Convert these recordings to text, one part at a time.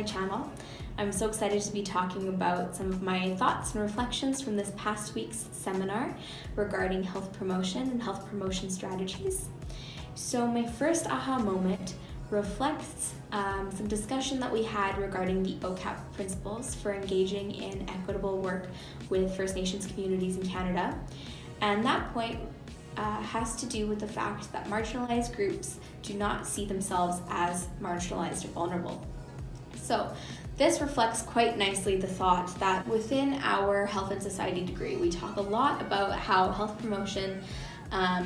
my channel. I'm so excited to be talking about some of my thoughts and reflections from this past week's seminar regarding health promotion and health promotion strategies. So my first aha moment reflects some discussion that we had regarding the OCAP principles for engaging in equitable work with First Nations communities in Canada. And that point has to do with the fact that marginalized groups do not see themselves as marginalized or vulnerable. So this reflects quite nicely the thought that within our health and society degree, we talk a lot about how health promotion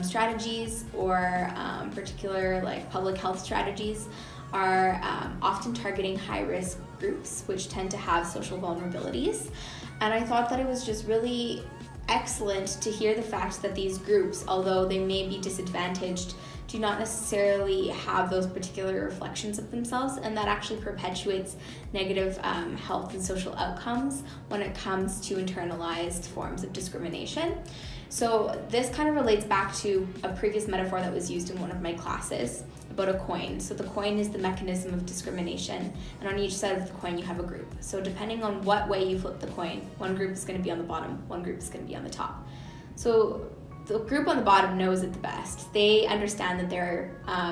strategies or particular like public health strategies are often targeting high-risk groups, which tend to have social vulnerabilities. And I thought that it was just really excellent to hear the fact that these groups, although they may be disadvantaged, do not necessarily have those particular reflections of themselves, and that actually perpetuates negative health and social outcomes when it comes to internalized forms of discrimination. So this kind of relates back to a previous metaphor that was used in one of my classes about a coin. So the coin is the mechanism of discrimination, and on each side of the coin you have a group. So depending on what way you flip the coin, one group is going to be on the bottom, one group is going to be on the top. So the group on the bottom knows it the best. They understand that they're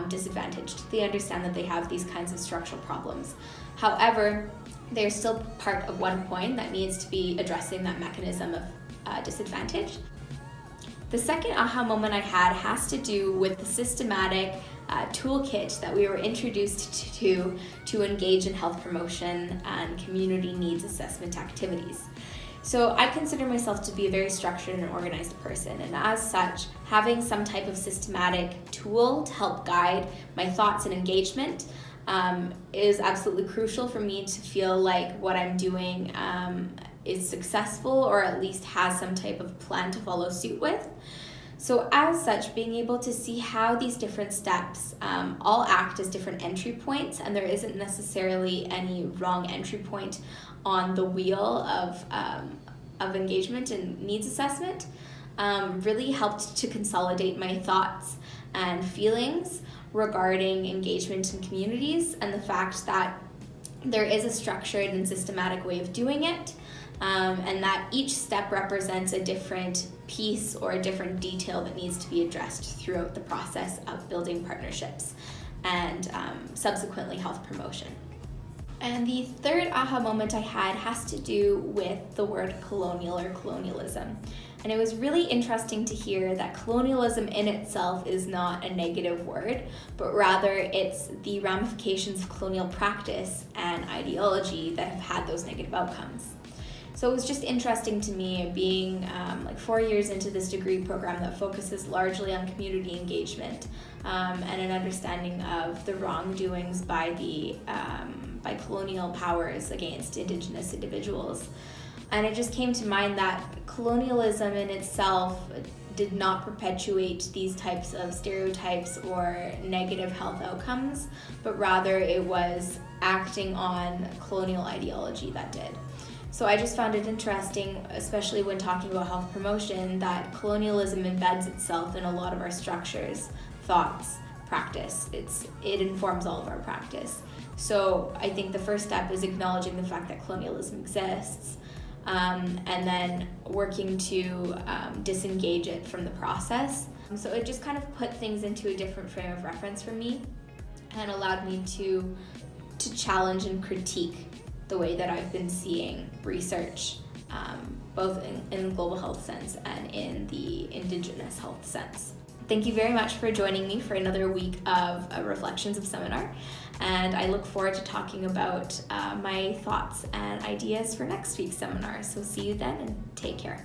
disadvantaged. They understand that they have these kinds of structural problems. However, they're still part of one coin that needs to be addressing that mechanism of disadvantage. The second aha moment I had has to do with the systematic toolkit that we were introduced to engage in health promotion and community needs assessment activities. So I consider myself to be a very structured and organized person, and as such, having some type of systematic tool to help guide my thoughts and engagement is absolutely crucial for me to feel like what I'm doing is successful, or at least has some type of plan to follow suit with. So as such, being able to see how these different steps all act as different entry points, and there isn't necessarily any wrong entry point on the wheel of engagement and needs assessment, really helped to consolidate my thoughts and feelings regarding engagement in communities, and the fact that there is a structured and systematic way of doing it, and that each step represents a different piece or a different detail that needs to be addressed throughout the process of building partnerships and subsequently health promotion. And the third aha moment I had has to do with the word colonial or colonialism. And it was really interesting to hear that colonialism in itself is not a negative word, but rather it's the ramifications of colonial practice and ideology that have had those negative outcomes. So it was just interesting to me, being like 4 years into this degree program that focuses largely on community engagement and an understanding of the wrongdoings by by colonial powers against Indigenous individuals. And it just came to mind that colonialism in itself did not perpetuate these types of stereotypes or negative health outcomes, but rather it was acting on colonial ideology that did. So I just found it interesting, especially when talking about health promotion, that colonialism embeds itself in a lot of our structures, thoughts, practice. It informs all of our practice. So I think the first step is acknowledging the fact that colonialism exists, and then working to disengage it from the process. So it just kind of put things into a different frame of reference for me and allowed me to challenge and critique the way that I've been seeing research, both in the global health sense and in the Indigenous health sense. Thank you very much for joining me for another week of Reflections of Seminar, and I look forward to talking about my thoughts and ideas for next week's seminar. So see you then, and take care.